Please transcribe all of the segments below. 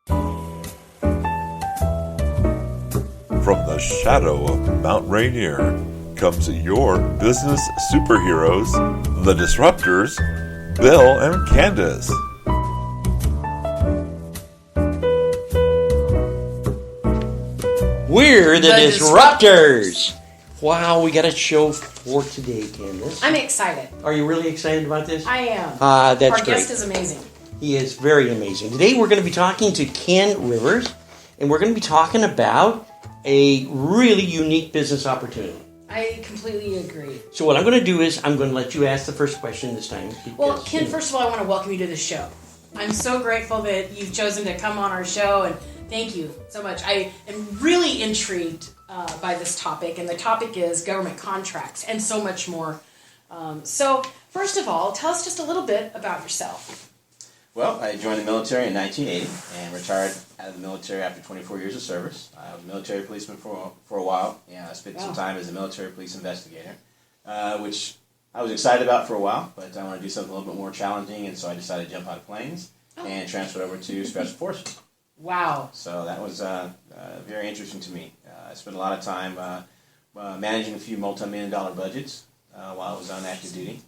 From the shadow of Mount Rainier comes your business superheroes, the Disruptors, Bill and Candace. We're the Disruptors. Wow, we got a show for today, Candace. I'm excited. Are you really excited about this? I am. That's Our great. guest is amazing. He is very amazing. Today we're going to be talking to Ken Rivers, and we're going to be talking about a really unique business opportunity. I completely agree. So what I'm going to do is I'm going to let you ask the first question this time. Because, Well, Ken, first of all, I want to welcome you to the show. I'm so grateful that you've chosen to come on our show, and thank you so much. I am really intrigued by this topic, and the topic is government contracts and so much more. So, first of all, tell us just a little bit about yourself. Well, I joined the military in 1980 and retired out of the military after 24 years of service. I was a military policeman for a while, and I spent some time as a military police investigator, which I was excited about for a while, but I wanted to do something a little bit more challenging, and so I decided to jump out of planes and transferred over to Special Forces. Wow. So that was very interesting to me. I spent a lot of time managing a few multi-million-dollar budgets while I was on active duty.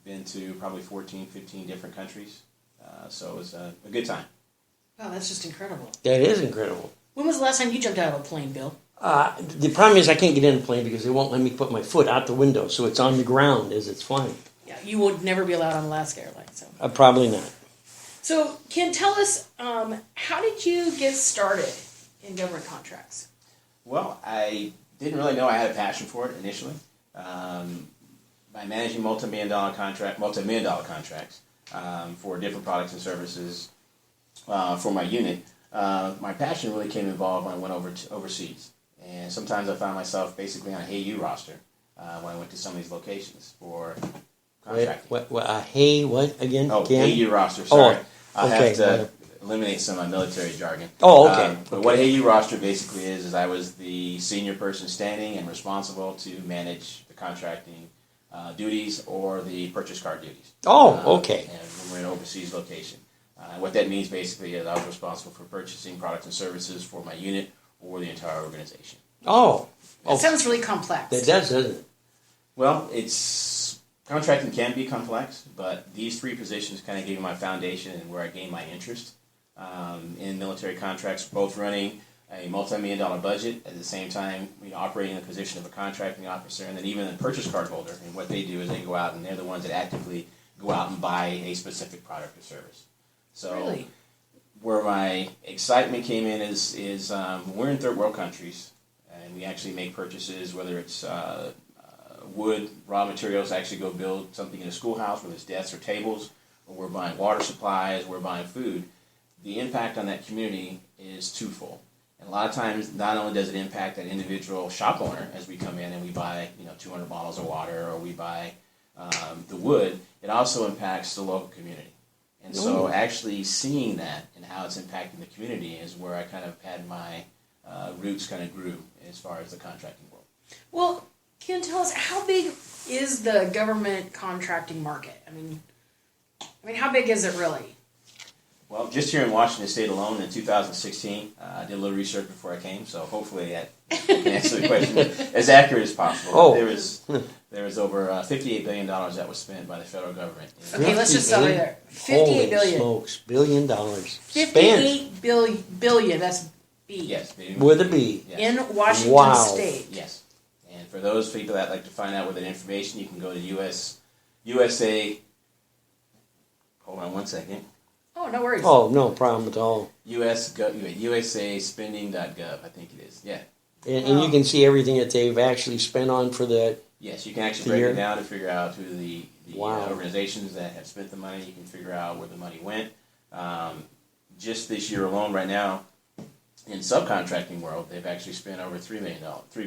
Been to probably 14, 15 different countries. So it was a good time. Wow, that's just incredible. That is incredible. When was the last time you jumped out of a plane, Bill? The problem is I can't get in the plane because they won't let me put my foot out the window, so it's on the ground as it's flying. Yeah, you would never be allowed on Alaska Airlines. So. Probably not. So, Ken, tell us, how did you get started in government contracts? Well, I didn't really know I had a passion for it initially. By managing multi-million dollar contracts for different products and services for my unit, my passion really came involved when I went over to overseas. And sometimes I found myself basically on a HAYU roster when I went to some of these locations for contracting. What again? Oh, Ken? HAYU roster, sorry. I'll okay. have to eliminate some of my military jargon. Oh, okay. But what HAYU roster basically is I was the senior person standing and responsible to manage the contracting duties or the purchase card duties. Oh, okay. And when we're in an overseas location. What that means basically is I was responsible for purchasing products and services for my unit or the entire organization. Oh. That sounds really complex. That does, doesn't it? Well, contracting can be complex, but these three positions kind of gave me my foundation and where I gained my interest in military contracts, both running a multi-million-dollar budget at the same time operating in the position of a contracting officer, and then even a purchase card holder. And what they do is they go out and they're the ones that actively go out and buy a specific product or service. So really? Where my excitement came in is we're in third world countries, and we actually make purchases, whether it's wood, raw materials, actually go build something in a schoolhouse, whether it's desks or tables, or we're buying water supplies, we're buying food. The impact on that community is twofold. And a lot of times, not only does it impact that individual shop owner as we come in and we buy 200 bottles of water or we buy the wood, it also impacts the local community. And so actually seeing that and how it's impacting the community is where I kind of had my roots kind of grew as far as the contracting world. Well, Ken, tell us, how big is the government contracting market? I mean, how big is it really? Well, just here in Washington State alone in 2016, I did a little research before I came, so hopefully that can answer the question as accurate as possible. Oh. There was over $58 billion that was spent by the federal government. Okay, let's just stop right there. $58 billion. Holy smokes, $1 billion. $58 billion, that's B. Yes. With a B. Yes. In Washington Wow. State. Yes. And for those people that like to find out with that information, you can go to USA. Hold on one second. Oh, no worries. Oh, no problem at all. USAspending.gov, I think it is. Yeah. And you can see everything that they've actually spent on for the... Yes, you can actually break it down to figure out who the Wow. organizations that have spent the money. You can figure out where the money went. Just this year alone, right now, in subcontracting world, they've actually spent over $3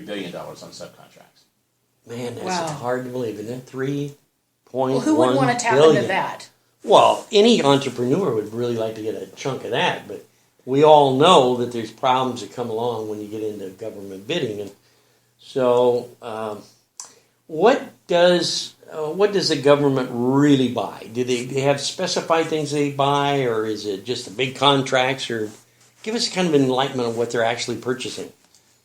billion on subcontracts. Man, that's Wow. hard to believe, isn't it? 3.1 Well, who wouldn't want to tap billion. into that? Well, any entrepreneur would really like to get a chunk of that, but we all know that there's problems that come along when you get into government bidding. And so, what does what does the government really buy? Do they have specified things they buy, or is it just the big contracts? Or give us kind of enlightenment of what they're actually purchasing.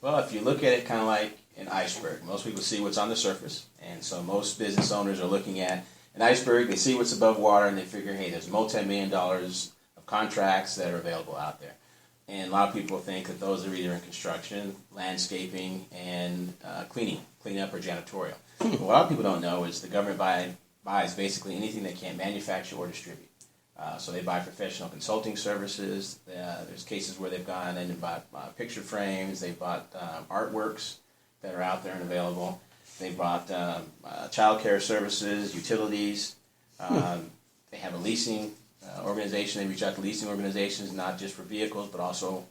Well, if you look at it kind of like an iceberg, most people see what's on the surface, and so most business owners are looking at an iceberg. They see what's above water, and they figure, hey, there's multi-million dollars of contracts that are available out there. And a lot of people think that those are either in construction, landscaping, and cleanup or janitorial. But what a lot of people don't know is the government buys basically anything they can't manufacture or distribute. So they buy professional consulting services. There's cases where they've gone in and bought picture frames. They've bought artworks that are out there and available. They've bought child care services, utilities. They have a leasing organization. They reach out to leasing organizations, not just for vehicles, but also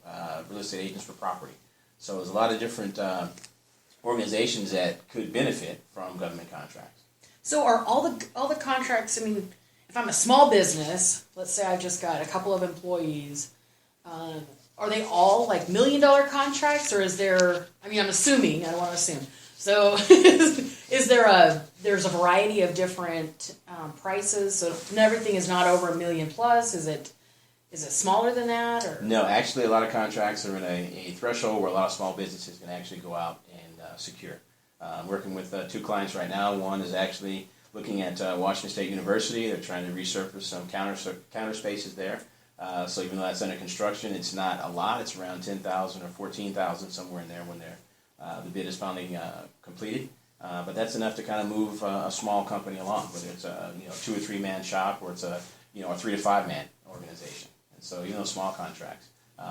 real estate agents for property. So there's a lot of different organizations that could benefit from government contracts. So are all the contracts? I mean, if I'm a small business, let's say I've just got a couple of employees, are they all like $1 million contracts, or is there? I mean, I'm assuming. I don't want to assume. So, there's a variety of different prices. So everything is not over $1 million plus. Is it smaller than that? Or? No, actually, a lot of contracts are in a threshold where a lot of small businesses can actually go out and secure. I'm working with 2 clients right now. One is actually looking at Washington State University. They're trying to resurface some counter spaces there. So even though that's under construction, it's not a lot. It's around $10,000 or $14,000, somewhere in there when the bid is finally completed. But that's enough to kind of move a small company along, whether it's a 2 or 3 man shop or it's a 3 to 5 man organization. And so small contracts.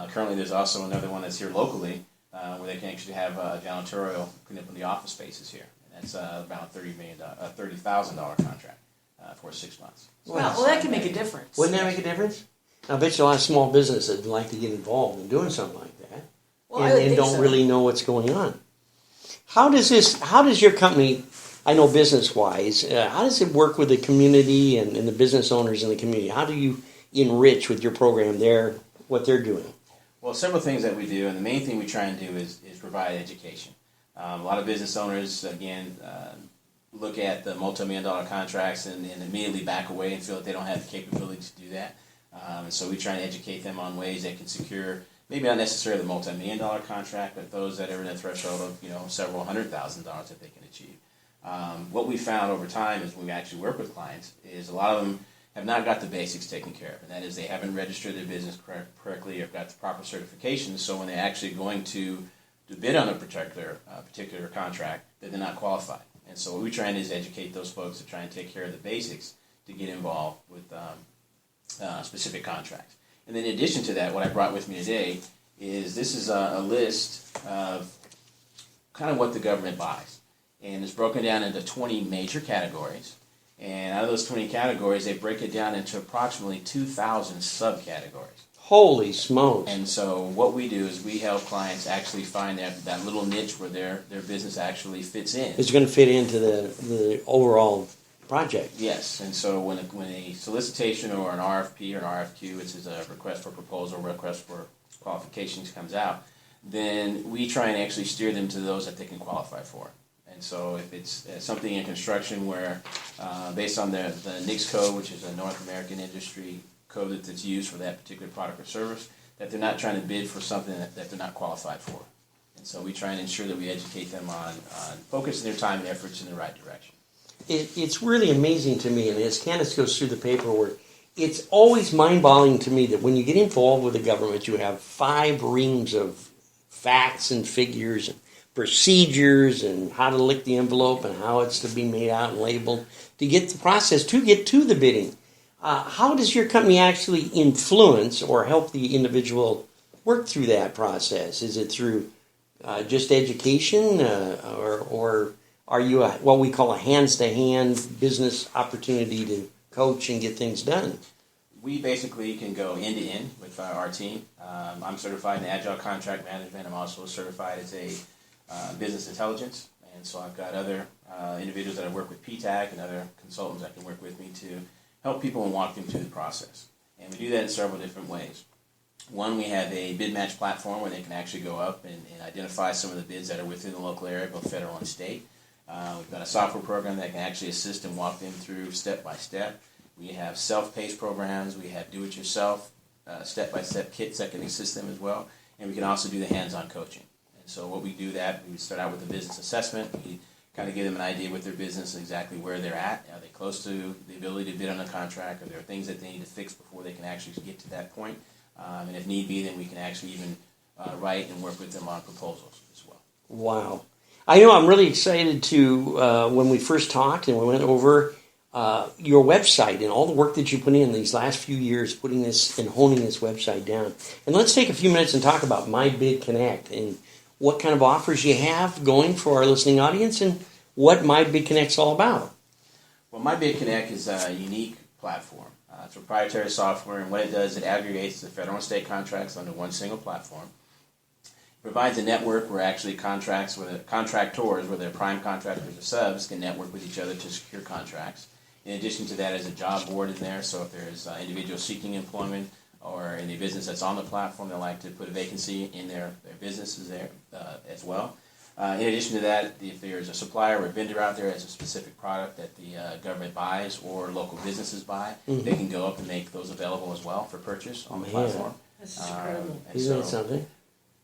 Currently, there's also another one that's here locally where they can actually have janitorial clean up in the office spaces here. That's about a $30,000 contract for 6 months. Well, that can make a difference. Wouldn't that make a difference? I bet you a lot of small businesses would like to get involved in doing something like that, Well, and don't really know what's going on. How does your company, I know business-wise, how does it work with the community and the business owners in the community? How do you enrich with your program what they're doing? Well, several things that we do, and the main thing we try and do is provide education. A lot of business owners, again, look at the multi-million-dollar contracts and immediately back away and feel that they don't have the capability to do that. And so we try and educate them on ways they can secure, maybe not necessarily the multi-million-dollar contract, but those that are in a threshold of several $100,000 that they can achieve. What we found over time is when we actually work with clients is a lot of them have not got the basics taken care of, and that is they haven't registered their business correctly or got the proper certifications. So when they're actually going to bid on a particular contract, that they're not qualified. And so what we try and do is educate those folks to try and take care of the basics to get involved with specific contracts. And then in addition to that, what I brought with me today is this is a list of kind of what the government buys. And it's broken down into 20 major categories. And out of those 20 categories, they break it down into approximately 2,000 subcategories. Holy smokes. And so what we do is we help clients actually find that little niche where their business actually fits in. It's going to fit into the overall project. Yes, and so when a solicitation or an RFP or an RFQ, which is a request for proposal, request for qualifications comes out, then we try and actually steer them to those that they can qualify for. And so if it's something in construction where, based on the NICS code, which is a North American industry code that's used for that particular product or service, that they're not trying to bid for something that they're not qualified for. And so we try and ensure that we educate them on focusing their time and efforts in the right direction. It's really amazing to me, and as Candace goes through the paperwork, it's always mind-boggling to me that when you get involved with the government, you have 5 reams of facts and figures and procedures and how to lick the envelope and how it's to be made out and labeled to get the process to get to the bidding. How does your company actually influence or help the individual work through that process? Is it through just education, or are you what we call a hands-to-hand business opportunity to coach and get things done? We basically can go end-to-end with our team. I'm certified in Agile Contract Management. I'm also certified as a business intelligence. And so I've got other individuals that I work with, PTAC, and other consultants that can work with me to help people and walk them through the process. And we do that in several different ways. One, we have a bid match platform where they can actually go up and identify some of the bids that are within the local area, both federal and state. We've got a software program that can actually assist and walk them through step by step. We have self-paced programs. We have do-it-yourself, step-by-step kits that can assist them as well. And we can also do the hands-on coaching. And so what we do we start out with a business assessment. We kind of give them an idea with their business, exactly where they're at. Are they close to the ability to bid on a contract? Are there things that they need to fix before they can actually get to that point? And if need be, then we can actually even write and work with them on proposals as well. Wow. I know I'm really excited to, when we first talked and we went over your website and all the work that you put in these last few years, putting this and honing this website down. And let's take a few minutes and talk about My Bid Connect and what kind of offers you have going for our listening audience and what My Bid Connect's all about. Well, My Bid Connect is a unique platform. It's proprietary software, and what it does, it aggregates the federal and state contracts under one single platform. Provides a network where actually contractors, whether prime contractors or subs, can network with each other to secure contracts. In addition to that, there's a job board in there, so if there's individuals seeking employment or any business that's on the platform that like to put a vacancy in their businesses there as well. In addition to that, if there's a supplier or a vendor out there that has a specific product that the government buys or local businesses buy, they can go up and make those available as well for purchase on the platform. That's incredible. Isn't that something?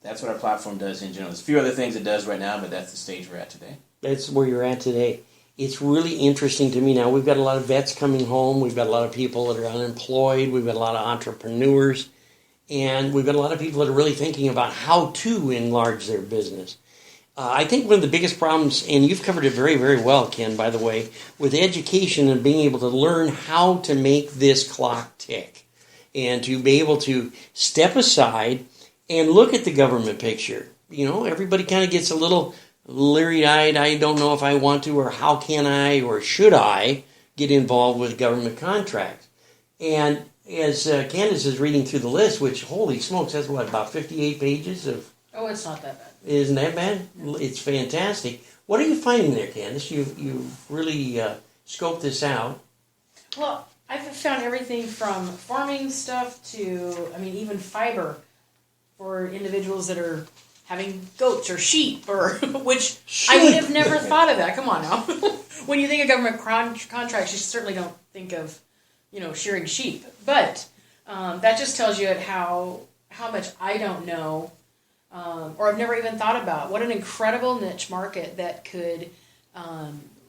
That's what our platform does in general. There's a few other things it does right now, but that's the stage we're at today. That's where you're at today. It's really interesting to me now. We've got a lot of vets coming home. We've got a lot of people that are unemployed. We've got a lot of entrepreneurs. And we've got a lot of people that are really thinking about how to enlarge their business. I think one of the biggest problems, and you've covered it very, very well, Ken, by the way, with education and being able to learn how to make this clock tick and to be able to step aside and look at the government picture. You know, everybody kind of gets a little leery-eyed. I don't know if I want to, or how can I, or should I get involved with government contracts. And as Candace is reading through the list, which, holy smokes, that's what, about 58 pages of... Oh, it's not that bad. Isn't that bad? It's fantastic. What are you finding there, Candace? You've really scoped this out. Well, I've found everything from farming stuff to, even fiber for individuals that are having goats or sheep, or which I would have never thought of that. Come on now. When you think of government contracts, you certainly don't think of, shearing sheep. But that just tells you how much I don't know, or I've never even thought about. What an incredible niche market that could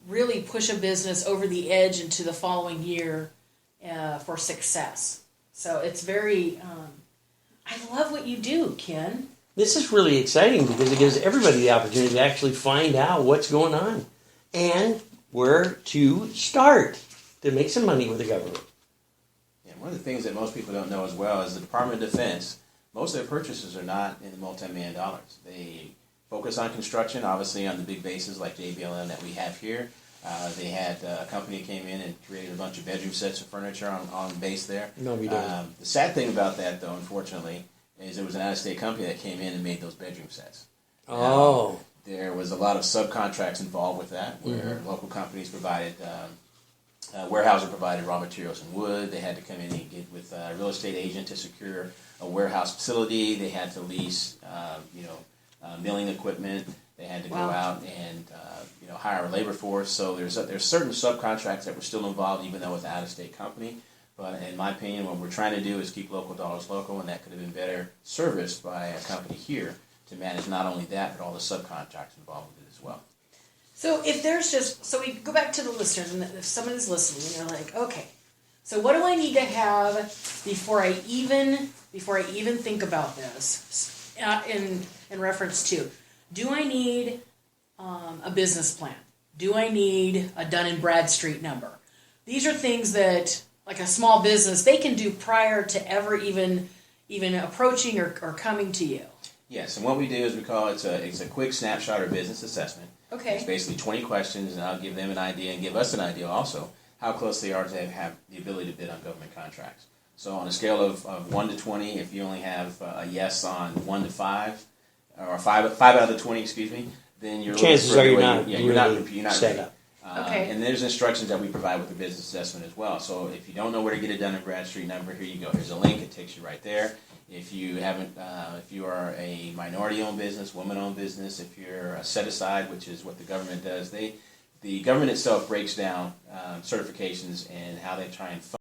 really push a business over the edge into the following year for success. So it's very... I love what you do, Ken. This is really exciting because it gives everybody the opportunity to actually find out what's going on and where to start to make some money with the government. Yeah, one of the things that most people don't know as well is the Department of Defense, most of their purchases are not in the multi-million dollars. They focus on construction, obviously on the big bases like JBLM that we have here. They had a company came in and created a bunch of bedroom sets of furniture on base there. No, we don't. The sad thing about that, though, unfortunately, is it was an out-of-state company that came in and made those bedroom sets. Oh. There was a lot of subcontracts involved with that, where local companies provided, Weyerhaeuser provided raw materials and wood. They had to come in and get with a real estate agent to secure a warehouse facility. They had to lease, milling equipment. They had to go out and hire a labor force. So there's certain subcontracts that were still involved, even though it's an out-of-state company. But in my opinion, what we're trying to do is keep local dollars local, and that could have been better serviced by a company here to manage not only that, but all the subcontracts involved with it as well. So if there's so we go back to the listeners, and if someone is listening, and they're like, okay, so what do I need to have before I even think about this? In reference to, do I need a business plan? Do I need a Dun & Bradstreet number? These are things that, like a small business, they can do prior to ever even approaching or coming to you. Yes, and what we do is we call it's a quick snapshot or business assessment. Okay. It's basically 20 questions, and I'll give them an idea and give us an idea also how close they are to have the ability to bid on government contracts. So on a scale of 1 to 20, if you only have a yes on 1 to 5, or 5 out of the 20, then you're chances are you're not set up. Okay. And there's instructions that we provide with the business assessment as well. So if you don't know where to get a Dun & Bradstreet number, here you go. Here's a link. It takes you right there. If you haven't, if you are a minority-owned business, woman-owned business, if you're a set-aside, which is what the government does, the government itself breaks down certifications and how they try and fund